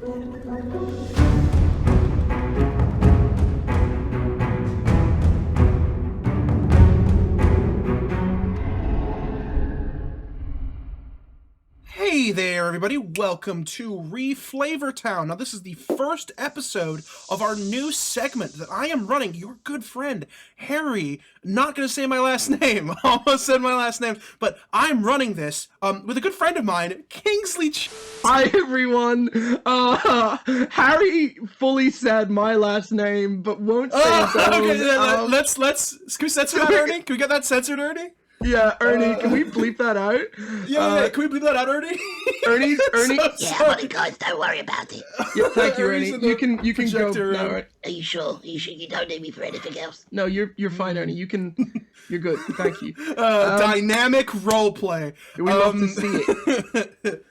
Hey there, everybody. Welcome to Reflavor Town. Now, this is the first episode of our new segment that I am running. Your good friend, Harry, not going to say my last name. Almost said my last name. But I'm running this with a good friend of mine, Kingsley. Hi, everyone. Harry fully said my last name, but won't say his own. Okay, can we censor that, Ernie? Can we get that censored, Ernie? Yeah, Ernie, can we bleep that out? Yeah, can we bleep that out, Ernie? Ernie. Yeah, buddy, guys, don't worry about it. Yeah, thank you, Ernie. You can go now, right? Are you sure? You don't need me for anything else? No, you're fine, Ernie. You're good. Thank you. Dynamic roleplay. We love to see it.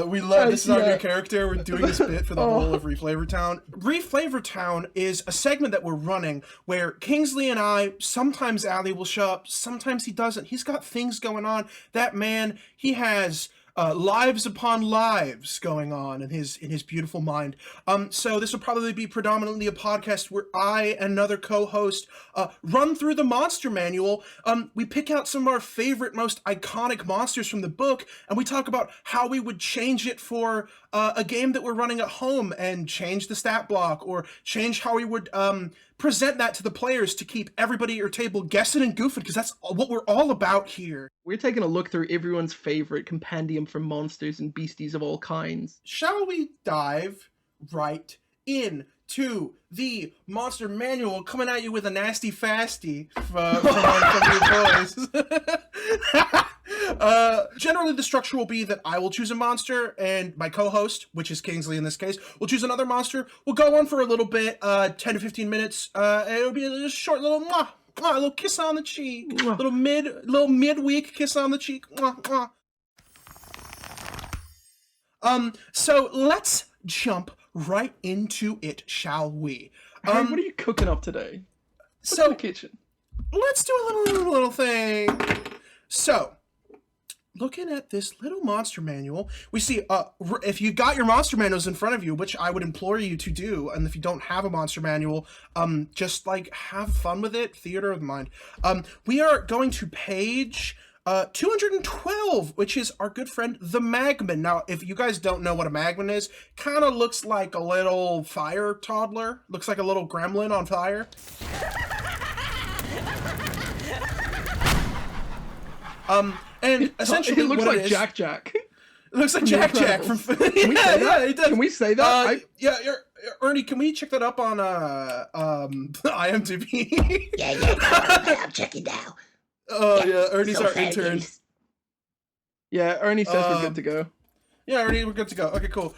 We love this is our new character. We're doing this bit for the whole of Reflavor Town. Reflavor Town is a segment that we're running where Kingsley and I, sometimes Ali will show up, sometimes he doesn't. He's got things going on. That man, he has lives upon lives going on in his beautiful mind. So this will probably be predominantly a podcast where I and another co-host run through the monster manual. We pick out some of our favorite, most iconic monsters from the book, and we talk about how we would change it for a game that we're running at home, and change the stat block, or change how we would present that to the players to keep everybody at your table guessing and goofing, because that's what we're all about here. We're taking a look through everyone's favorite compendium for monsters and beasties of all kinds. Shall we dive right into the monster manual, coming at you with a nasty fasty from your boys? Generally, the structure will be that I will choose a monster, and my co-host, which is Kingsley in this case, will choose another monster. We'll go on for a little bit, 10 to 15 minutes. It'll be a short little a little kiss on the cheek, little midweek kiss on the cheek. So let's jump right into it, shall we? Harry, what are you cooking up today? What's in the kitchen? Let's do a little thing. So, looking at this little monster manual, we see, if you got your monster manuals in front of you, which I would implore you to do, and if you don't have a monster manual, just, like, have fun with it, theater of the mind. We are going to page 212, which is our good friend, the Magmin. Now, if you guys don't know what a Magmin is, kind of looks like a little fire toddler, looks like a little gremlin on fire. And essentially, it looks like Jack. It looks like Jack from. Can we say that? It does. Can we say that? Ernie, can we check that up on IMDb? Yeah, I'm checking now. Ernie's our intern. Yeah, Ernie says we're good to go. Yeah, Ernie, we're good to go. Okay, cool.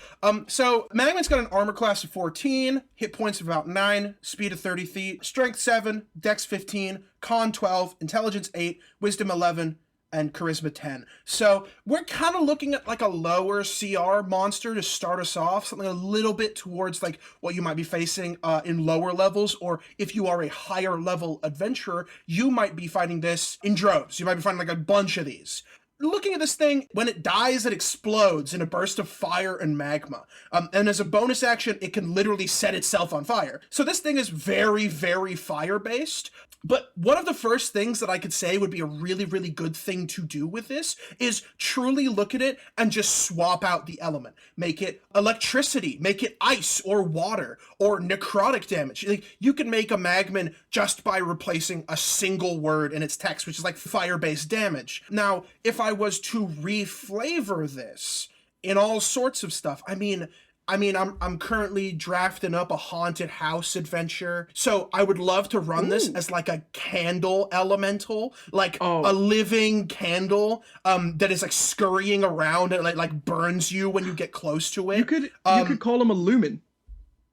So Magmin's got an armor class of 14, hit points of about 9, speed of 30 feet, strength 7, dex 15, con 12, intelligence 8, wisdom 11, and charisma 10. So we're kind of looking at like a lower CR monster to start us off, something a little bit towards like what you might be facing in lower levels, or if you are a higher level adventurer, you might be fighting this in droves. You might be fighting like a bunch of these. Looking at this thing, when it dies, it explodes in a burst of fire and magma. And as a bonus action, it can literally set itself on fire. So this thing is very, very fire-based. But one of the first things that I could say would be a really, really good thing to do with this is truly look at it and just swap out the element. Make it electricity, make it ice or water or necrotic damage. Like, you can make a Magmin just by replacing a single word in its text, which is like fire-based damage. Now, if I was to reflavor this in all sorts of stuff, I'm currently drafting up a haunted house adventure, so I would love to run this as like a candle elemental, like a living candle that is like scurrying around and like burns you when you get close to it. You could call him a lumen.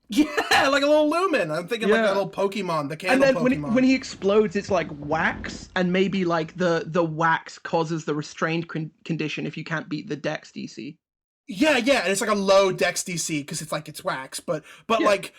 Yeah, like a little lumen. I'm thinking like that little Pokemon, the candle Pokemon. And then when he explodes, it's like wax, and maybe like the wax causes the restrained condition if you can't beat the Dex DC. Yeah, yeah, and it's like a low dex DC because it's wax, but Yeah. like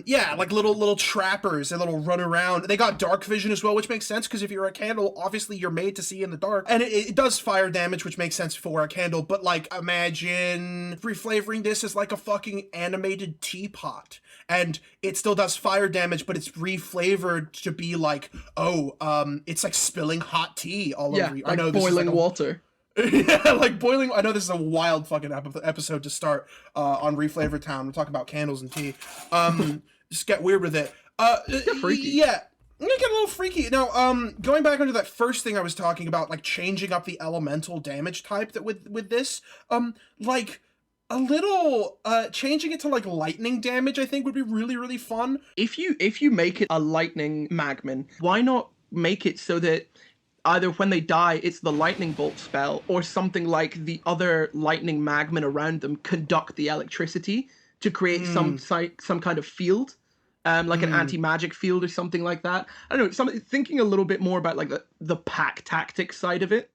yeah, like little trappers, they little run around. They got dark vision as well, which makes sense because if you're a candle, obviously you're made to see in the dark, and it does fire damage, which makes sense for a candle. But like, imagine reflavoring this as like a fucking animated teapot, and it still does fire damage, but it's reflavored to be like, it's like spilling hot tea all Yeah, over you. like I know boiling water. yeah, like boiling. I know this is a wild fucking episode to start on Reflavor Town. We're talking about candles and tea. Just get weird with it. Freaky. Yeah, I'm gonna get a little freaky now. Going back into that first thing I was talking about, like changing up the elemental damage type that with this, like a little changing it to like lightning damage, I think would be really fun. If you make it a lightning Magmin, why not make it so that either when they die, it's the lightning bolt spell, or something like the other lightning Magmin around them conduct the electricity to create some kind of field, like an anti-magic field or something like that. I don't know. Thinking a little bit more about like the pack tactics side of it.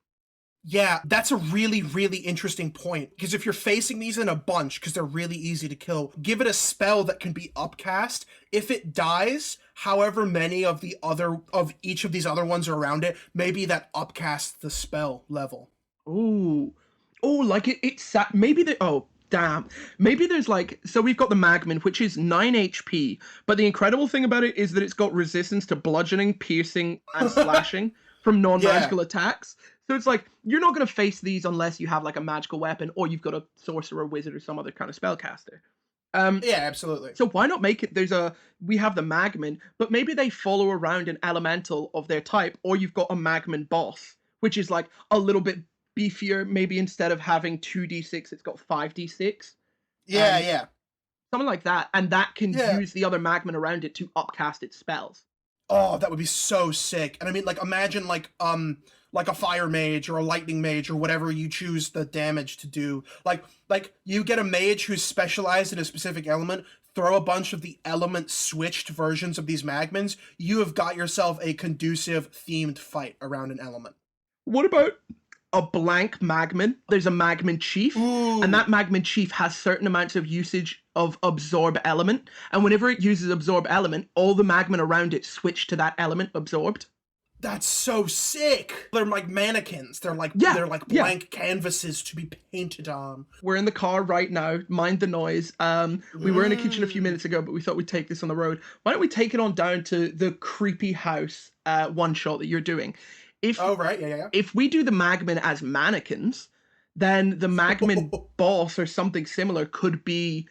Yeah, that's a really interesting point. Because if you're facing these in a bunch, because they're really easy to kill, give it a spell that can be upcast. If it dies, however many of each of these other ones are around it, maybe that upcasts the spell level. Ooh. Oh, like maybe maybe there's like, so we've got the Magmin, which is 9 HP, but the incredible thing about it is that it's got resistance to bludgeoning, piercing, and slashing from non-magical attacks. So it's like, you're not going to face these unless you have like a magical weapon, or you've got a sorcerer, wizard, or some other kind of spellcaster. Yeah, absolutely. So why not make it, we have the Magmin, but maybe they follow around an elemental of their type, or you've got a Magmin boss, which is like a little bit beefier. Maybe instead of having 2d6, it's got 5d6. Yeah. Something like that, and that can use the other Magmin around it to upcast its spells. Oh, that would be so sick. And I mean, like, imagine like a fire mage or a lightning mage or whatever you choose the damage to do. Like you get a mage who's specialized in a specific element, throw a bunch of the element switched versions of these Magmins, you have got yourself a conducive themed fight around an element. What about a blank Magmin? There's a Magmin chief, and that Magmin chief has certain amounts of usage of absorb element, and whenever it uses absorb element, all the Magmin around it switch to that element absorbed. That's so sick. They're like mannequins. They're like blank canvases to be painted on. We're in the car right now. Mind the noise. We were in a kitchen a few minutes ago, but we thought we'd take this on the road. Why don't we take it on down to the creepy house one shot that you're doing? If we do the Magmin as mannequins, then the Magmin boss or something similar could be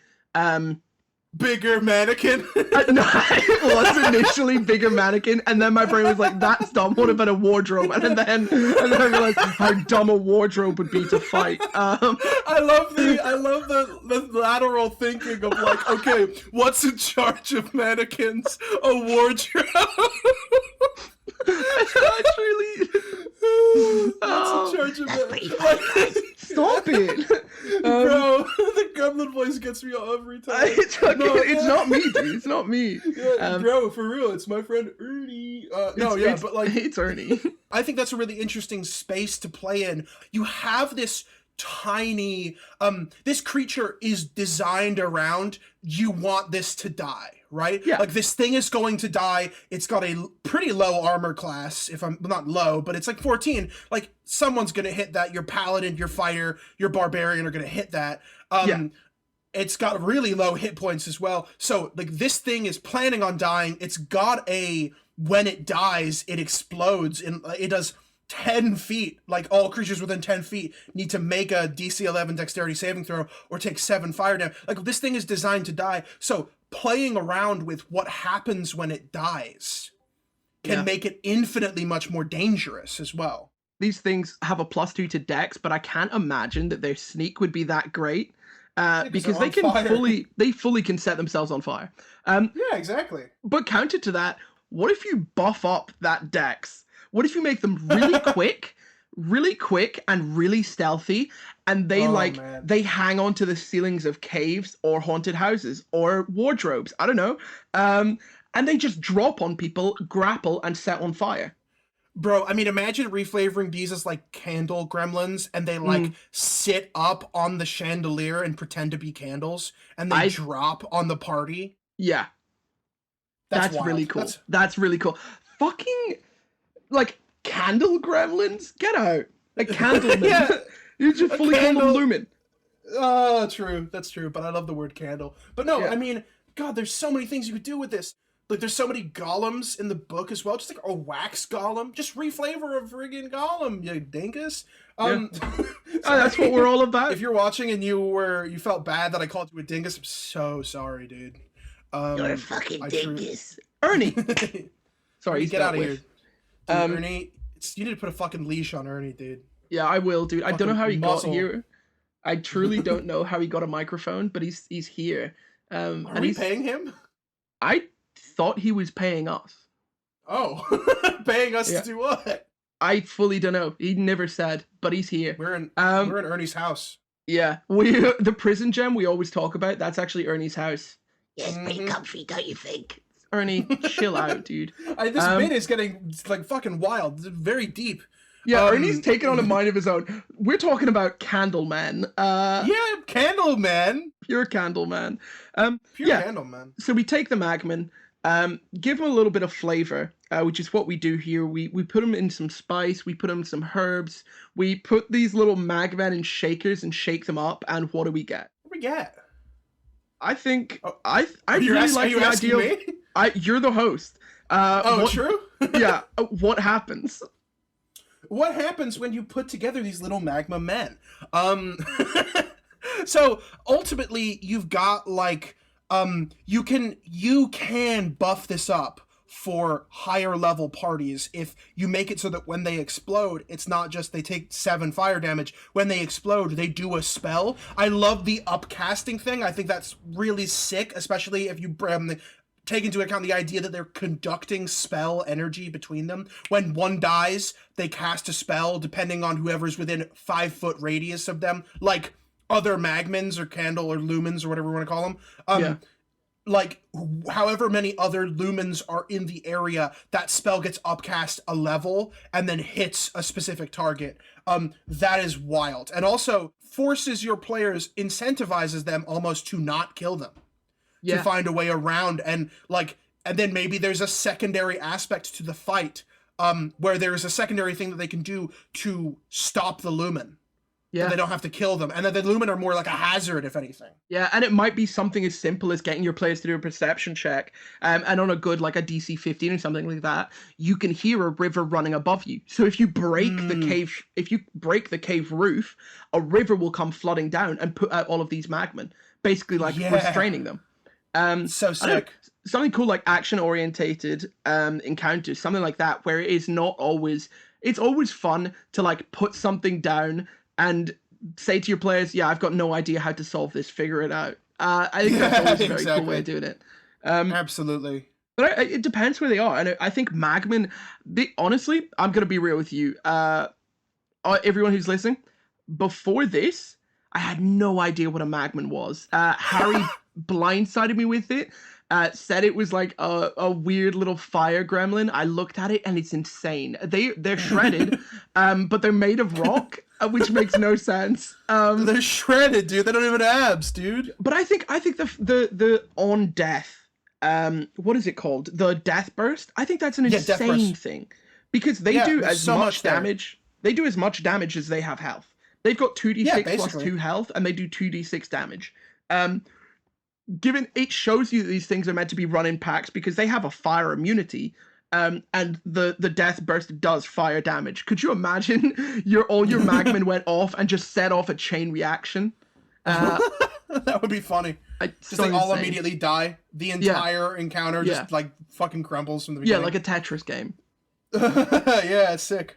bigger mannequin. No, it was initially bigger mannequin, and then my brain was like, "That's dumb. What about a wardrobe?" And then I realized how dumb a wardrobe would be to fight. I love the lateral thinking of like, okay, what's in charge of mannequins? A wardrobe. That's really. What's in charge of it? Stop it, bro! The gremlin voice gets me every time. It's okay. It's not me, dude. It's not me. Yeah, bro, for real, it's my friend Ernie. But like, it's Ernie. I think that's a really interesting space to play in. You have this tiny this creature is designed around, you want this to die, right? Yeah. Like, this thing is going to die. It's got a pretty low armor class, if I'm not low, but it's like 14. Like, someone's gonna hit that. Your paladin, your fighter, your barbarian are gonna hit that. It's got really low hit points as well. So like, this thing is planning on dying. It's got when it dies, it explodes, and it does 10 feet. Like, all creatures within 10 feet need to make a DC 11 dexterity saving throw or take 7 fire damage. Like, this thing is designed to die. So playing around with what happens when it dies can make it infinitely much more dangerous as well. These things have a +2 to dex, but I can't imagine that their sneak would be that great. Because they can fully can set themselves on fire. Yeah, exactly. But counter to that, what if you buff up that dex? What if you make them really quick, and really stealthy, and they hang on to the ceilings of caves or haunted houses or wardrobes? I don't know. And they just drop on people, grapple, and set on fire. Bro, I mean, imagine reflavoring these as like candle gremlins, and they like sit up on the chandelier and pretend to be candles, and they I drop on the party. yeah, That's that's really wild. cool. That's really cool. Fucking like candle gremlins, get out! Like Candlemen, Yeah, you just a fully call them candle. Lumen. Oh, true. That's true. But I love the word candle. But no, Yeah. I mean, God, there's so many things you could do with this. Like, there's so many golems in the book as well. Just like a wax golem. Just reflavor a friggin' golem, you dingus. Oh, So, that's what we're all about. if you're watching and you felt bad that I called you a dingus, I'm so sorry, dude. You're a fucking dingus. Ernie. Sorry, Ernie, he's get dealt out of with. here. Dude, Ernie, you need to put a fucking leash on Ernie, dude. Yeah, I will, dude. I don't know how he Muscle. got here. I truly don't know how he got a microphone, but he's here. Are And we he's paying him? I thought he was paying us. Oh, paying us Yeah. to do what? I fully don't know. He never said, but he's here. We're in Um, Ernie's house. Yeah, the prison gem we always talk about. That's actually Ernie's house. Yeah, it's pretty Mhm. comfy, don't you think? Ernie, chill out, dude. This bit is getting like fucking wild, very deep. Yeah, Ernie's taking on a mind of his own. We're talking about Candlemen. Yeah, Candleman, Pure Candleman. pure Yeah. Candleman. So we take the Magmin, give them a little bit of flavor, which is what we do here. We put them in some spice, we put them in some herbs, we put these little Magmen in shakers and shake them up, and what do we get? What do we get? I think Oh, I Are you, really ask, like are you the asking idea. me? You're the host. Oh, what, true. yeah. What happens? What happens when you put together these little magma men? So ultimately, you've got like you can buff this up for higher level parties if you make it so that when they explode, it's not just they take 7 fire damage. When they explode, they do a spell. I love the upcasting thing. I think that's really sick, especially if you take into account the idea that they're conducting spell energy between them. When one dies, they cast a spell depending on whoever's within 5-foot radius of them, like other magmins or candle or lumens or whatever you want to call them. Yeah. Like however many other lumens are in the area, that spell gets upcast a level and then hits a specific target. That is wild, and also forces your players, incentivizes them almost to not kill them. Yeah. To find a way around, and then maybe there's a secondary aspect to the fight, where there's a secondary thing that they can do to stop the lumen. Yeah. They don't have to kill them, and then the lumen are more like a hazard, if anything. Yeah, and it might be something as simple as getting your players to do a perception check, and on a good like a DC 15 or something like that, you can hear a river running above you. So if you break the cave roof, a river will come flooding down and put out all of these magmen, basically like restraining them. So sick. Something cool like action orientated encounters, something like that, where it is not always. It's always fun to like put something down and say to your players, "Yeah, I've got no idea how to solve this. Figure it out." I think that's always a very cool way of doing it. Absolutely. But it depends where they are, and I think Magmin. Honestly, I'm gonna be real with you. Everyone who's listening, before this, I had no idea what a Magmin was. Harry blindsided me with it. Said it was like a weird little fire gremlin. I looked at it and it's insane. They're shredded, but they're made of rock, which makes no sense. They're shredded, dude. They don't even have abs, dude. But I think the on death, what is it called? The death burst. I think that's an insane thing, because they do as much damage. They do as much damage as they have health. They've got 2d6 plus 2 health, and they do 2d6 damage. Given it shows you that these things are meant to be run in packs because they have a fire immunity, and the death burst does fire damage. Could you imagine all your Magmin went off and just set off a chain reaction? That would be funny. Just they all immediately die. The entire encounter just like fucking crumbles from the beginning. Yeah, like a Tetris game. Yeah, it's sick.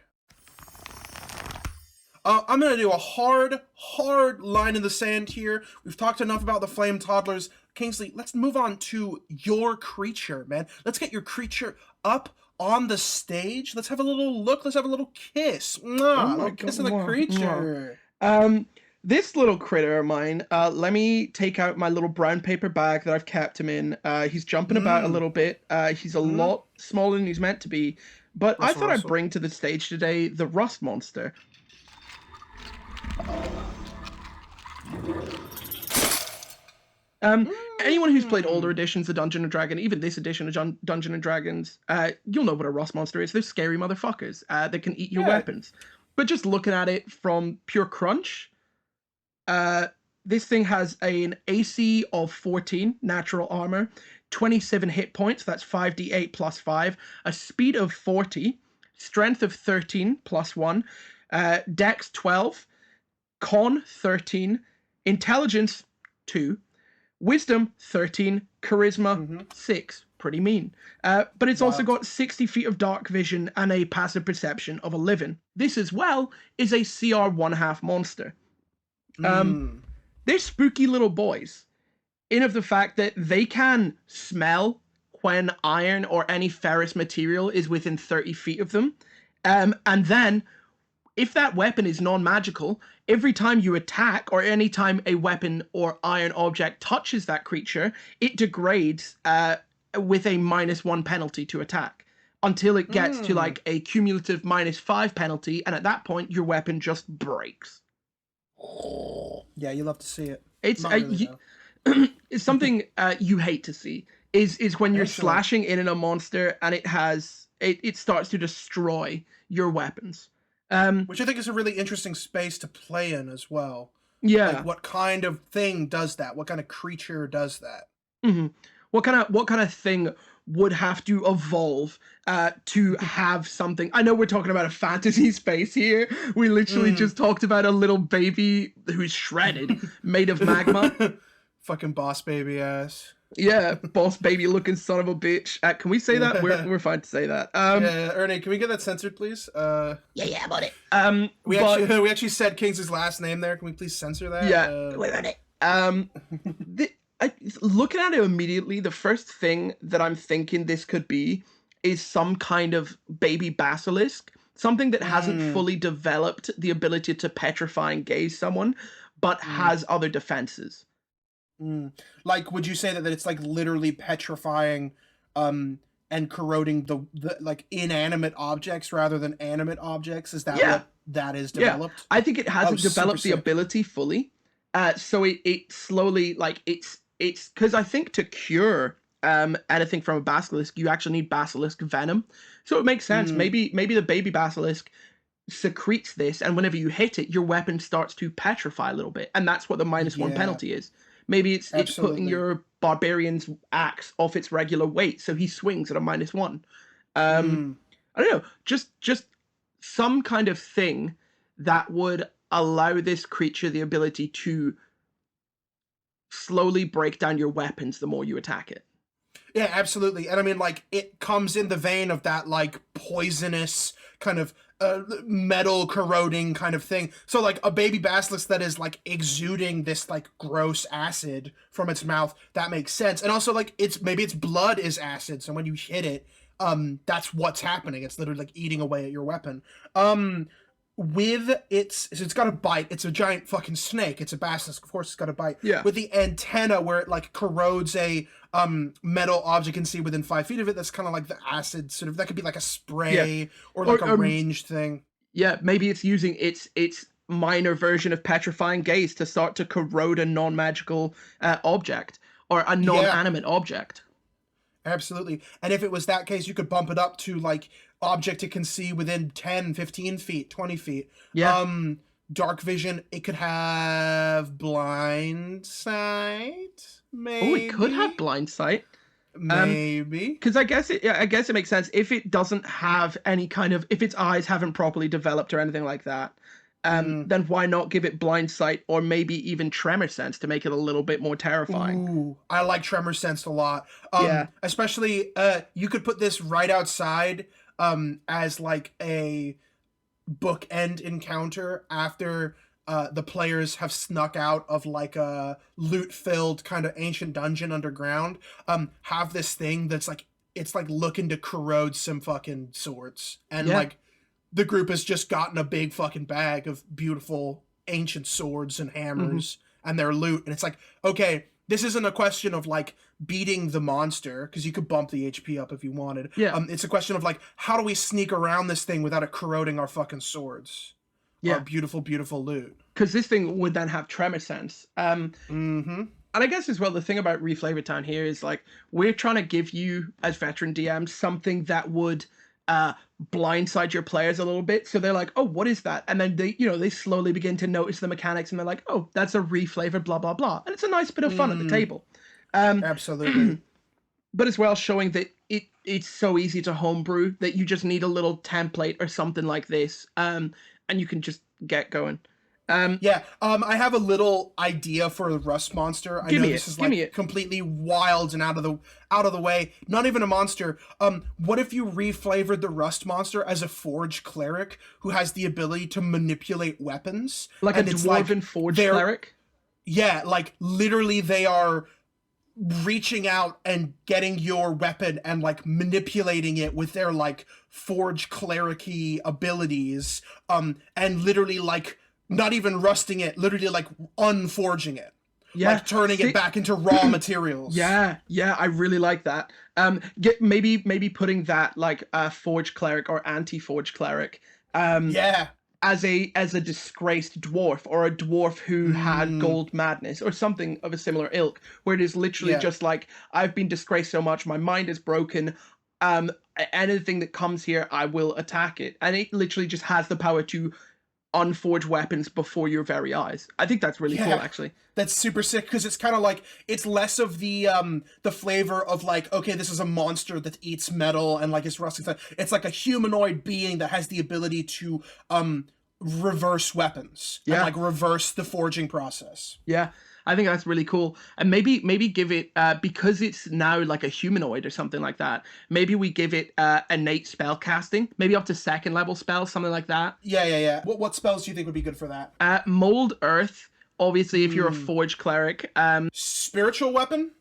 I'm going to do a hard line in the sand here. We've talked enough about the flame toddlers. Kingsley, let's move on to your creature, man. Let's get your creature up on the stage. Let's have a little look. Let's have a little kiss. Mwah, a little kiss of the creature. This little critter of mine, let me take out my little brown paper bag that I've kept him in. He's jumping about a little bit. He's a lot smaller than he's meant to be, But I Russell, thought I'd Russell. bring to the stage today the Rust Monster. Anyone who's played older editions of Dungeon and Dragon, even this edition of Dungeon and Dragons, you'll know what a Rust Monster is. They're scary motherfuckers that can eat your weapons. But just looking at it from pure crunch, this thing has an AC of 14 natural armor, 27 hit points, that's 5d8 plus 5, a speed of 40, strength of 13 plus 1, dex 12, con 13, intelligence 2, wisdom 13, charisma 6. Pretty mean. But it's also got 60 feet of dark vision and a passive perception of 11. This as well is a CR 1/2 monster. They're spooky little boys, in of the fact that they can smell when iron or any ferrous material is within 30 feet of them. And then, if that weapon is non-magical, every time you attack or any time a weapon or iron object touches that creature, it degrades with a -1 penalty to attack until it gets to like a cumulative -5 penalty, and at that point your weapon just breaks. Yeah, you love to see it. It's it's something you hate to see is when you're slashing in a monster and it starts to destroy your weapons. Which I think is a really interesting space to play in as well. Yeah. Like, what kind of thing does that? What kind of creature does that? Mm-hmm. What kind of thing would have to evolve to have something? I know we're talking about a fantasy space here. We literally just talked about a little baby who's shredded, made of magma. Fucking boss baby ass. Yeah, boss baby looking son of a bitch. Can we say that? We're fine to say that. Yeah, Ernie, can we get that censored, please? Yeah, I'm on it. We actually said Kingsley's last name there. Can we please censor that? Yeah, we're on it. Looking at it immediately, the first thing that I'm thinking this could be is some kind of baby basilisk, something that hasn't fully developed the ability to petrify and gaze someone, but has other defenses. Like, would you say that it's like literally petrifying and corroding the like inanimate objects rather than animate objects? Is that what that is developed? Yeah. I think it hasn't developed the ability fully. So it slowly, like, it's because I think to cure anything from a basilisk, you actually need basilisk venom. So it makes sense. Maybe the baby basilisk secretes this, and whenever you hit it, your weapon starts to petrify a little bit, and that's what the -1 penalty is. Maybe it's putting your barbarian's axe off its regular weight, so he swings at a -1. I don't know, just some kind of thing that would allow this creature the ability to slowly break down your weapons the more you attack it. Yeah, absolutely. And I mean, like, it comes in the vein of that, like, poisonous kind of metal corroding kind of thing. So, like, a baby basilisk that is, like, exuding this, like, gross acid from its mouth, that makes sense. And also, like, maybe its blood is acid, so when you hit it, that's what's happening. It's literally, like, eating away at your weapon. It's got a bite. It's a giant fucking snake. It's a basilisk. Of course, it's got a bite. Yeah. With the antenna where it like corrodes a metal object you can see within 5 feet of it. That's kind of like the acid sort of. That could be like a spray or like a ranged thing. Yeah, maybe it's using its minor version of petrifying gaze to start to corrode a non-magical object or a non-animate object. Absolutely. And if it was that case, you could bump it up to like object it can see within 10, 15 feet, 20 feet. Yeah. Dark vision, it could have blind sight, maybe. Oh, it could have blind sight. Maybe. Because I guess it makes sense if it doesn't have any kind of, if its eyes haven't properly developed or anything like that, then why not give it blind sight or maybe even tremor sense to make it a little bit more terrifying? Ooh, I like tremor sense a lot. Especially, you could put this right outside as like a bookend encounter after the players have snuck out of like a loot-filled kind of ancient dungeon underground. Have this thing that's like, it's like looking to corrode some fucking swords. And like, the group has just gotten a big fucking bag of beautiful ancient swords and hammers and their loot. And it's like, okay, this isn't a question of like beating the monster, because you could bump the HP up if you wanted. Yeah. It's a question of like, how do we sneak around this thing without it corroding our fucking swords? Yeah. Our beautiful, beautiful loot. Because this thing would then have tremor sense. And I guess as well, the thing about Reflavor Town here is like, we're trying to give you, as veteran DMs, something that would blindside your players a little bit. So they're like, oh, what is that? And then they slowly begin to notice the mechanics, and they're like, oh, that's a reflavored blah, blah, blah. And it's a nice bit of fun at the table. Absolutely. But as well, showing that it's so easy to homebrew that you just need a little template or something like this, and you can just get going. I have a little idea for the rust monster. I know this is like completely wild and out of the way. Not even a monster. What if you reflavored the rust monster as a forge cleric who has the ability to manipulate weapons, like a dwarven forge cleric? Yeah, like literally they are reaching out and getting your weapon and like manipulating it with their like forge cleric-y abilities, and literally like not even rusting it, literally like unforging it. Yeah. Like turning it back into raw materials. Yeah, I really like that. Maybe putting that like forge cleric or anti-forge cleric. As a disgraced dwarf, or a dwarf who had gold madness or something of a similar ilk, where it is literally just like, I've been disgraced so much, my mind is broken. Anything that comes here, I will attack it. And it literally just has the power to unforge weapons before your very eyes. I think that's really cool, actually. That's super sick, because it's kind of like, it's less of the flavor of like, okay, this is a monster that eats metal and like is rusting stuff. It's like a humanoid being that has the ability to reverse weapons and like reverse the forging process. Yeah, I think that's really cool. And maybe give it, because it's now like a humanoid or something like that, maybe we give it innate spell casting, maybe up to 2nd level spells, something like that. Yeah. What spells do you think would be good for that? Mold Earth, obviously, if you're a forge cleric. Spiritual weapon?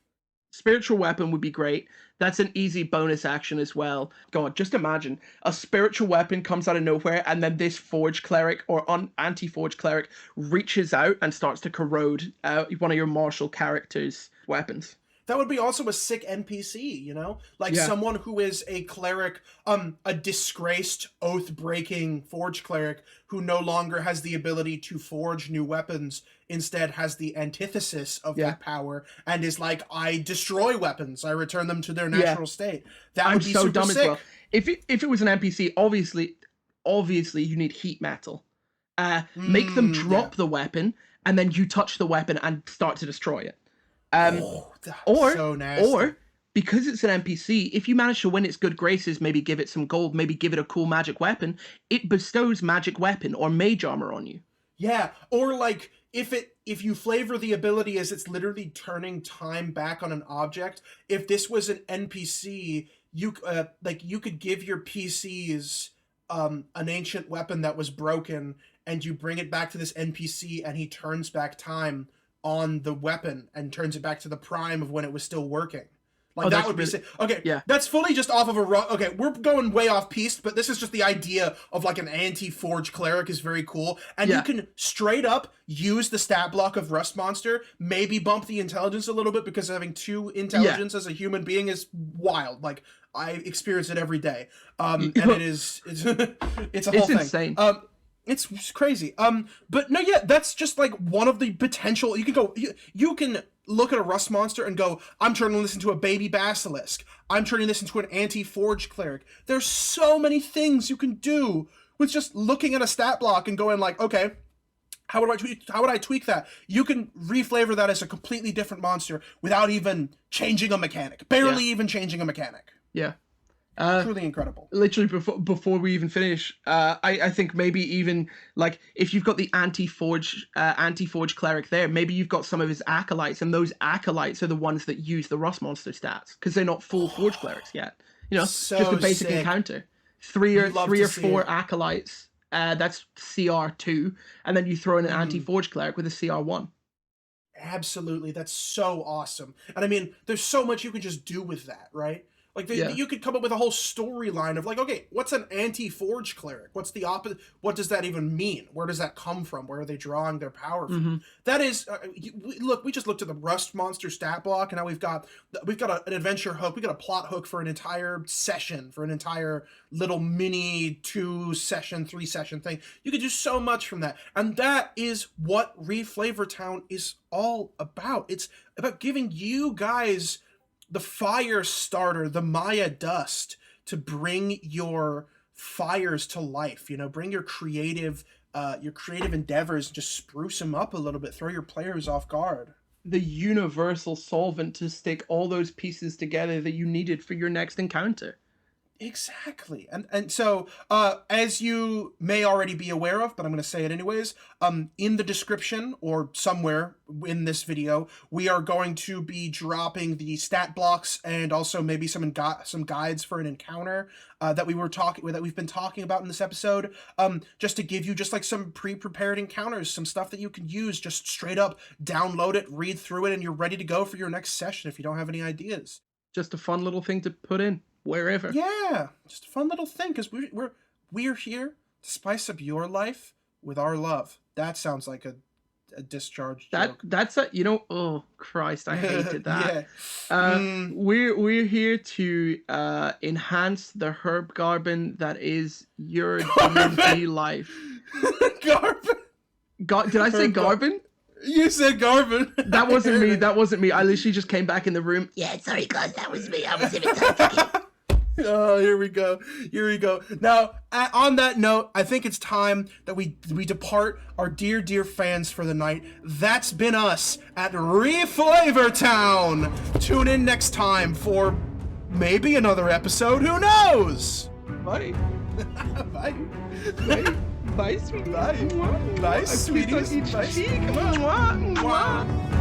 Spiritual weapon would be great. That's an easy bonus action as well. God, just imagine a spiritual weapon comes out of nowhere, and then this forge cleric or anti-forge cleric reaches out and starts to corrode one of your martial character's weapons. That would be also a sick NPC, you know? Like someone who is a cleric, a disgraced, oath-breaking forge cleric who no longer has the ability to forge new weapons, instead has the antithesis of that power, and is like, I destroy weapons, I return them to their natural state. That would be so super dumb sick. As well. If it was an NPC, obviously you need heat metal. Make them drop the weapon, and then you touch the weapon and start to destroy it. So nasty. Or because it's an NPC, if you manage to win its good graces, maybe give it some gold, maybe give it a cool magic weapon, it bestows magic weapon or mage armor on you. Yeah, or like if you flavor the ability as it's literally turning time back on an object, if this was an NPC, you could give your PCs an ancient weapon that was broken, and you bring it back to this NPC, and he turns back time on the weapon and turns it back to the prime of when it was still working. Like, that would be sick. Okay, that's fully just off of a... Okay, we're going way off piste, but this is just the idea of, like, an anti-forge cleric is very cool. And you can straight up use the stat block of Rust Monster, maybe bump the intelligence a little bit, because having 2 intelligence as a human being is wild. Like, I experience it every day. And it's a whole thing. Insane. It's crazy. But no, that's just like one of the potential. You can go. You can look at a rust monster and go, I'm turning this into a baby basilisk. I'm turning this into an anti-forge cleric. There's so many things you can do with just looking at a stat block and going like, okay, how would I tweak that? You can reflavor that as a completely different monster without even changing a mechanic. Barely even changing a mechanic. Yeah. Truly incredible. Literally before we even finish, I think maybe even like if you've got the anti-forge cleric there, maybe you've got some of his acolytes, and those acolytes are the ones that use the rust monster stats, because they're not full forge clerics yet. You know, so just a basic encounter. Three or 4 acolytes. That's CR2, and then you throw in an anti-forge cleric with a CR1. Absolutely, that's so awesome. And I mean, there's so much you can just do with that, right? Like, Yeah. you could come up with a whole storyline of like, okay, what's an anti-forge cleric? What's the opposite? What does that even mean? Where does that come from? Where are they drawing their power from? That is, look, we just looked at the Rust monster stat block, and now we've got an adventure hook, we got a plot hook for an entire session, for an entire little mini 2-session, 3-session thing. You could do so much from that, and that is what Reflavor Town is all about. It's about giving you guys the fire starter, the Maya dust, to bring your fires to life. Bring your creative endeavors, and just spruce them up a little bit. Throw your players off guard. The universal solvent to stick all those pieces together that you needed for your next encounter. Exactly. And so, as you may already be aware of, but I'm going to say it anyways, in the description or somewhere in this video, we are going to be dropping the stat blocks and also maybe some guides for an encounter that we've been talking about in this episode, just to give you just like some pre-prepared encounters, some stuff that you can use. Just straight up download it, read through it, and you're ready to go for your next session if you don't have any ideas. Just a fun little thing to put in wherever. Yeah, just a fun little thing, because we're here to spice up your life with our love. That sounds like a discharge joke. That's oh Christ, I hated that. Yeah. We're here to enhance the herb garden that is your D&D life. Garben. Did I say garden? You said Garvin. That wasn't me. I literally just came back in the room. Yeah, sorry guys, that was me. I was imitating. Oh, here we go. Now, on that note, I think it's time that we depart our dear fans for the night. That's been us at Reflavor Town. Tune in next time for maybe another episode. Who knows? Bye. Bye. Bye, sweetie. Bye. Bye, sweeties. Bye. Cheek. Mwah, mwah.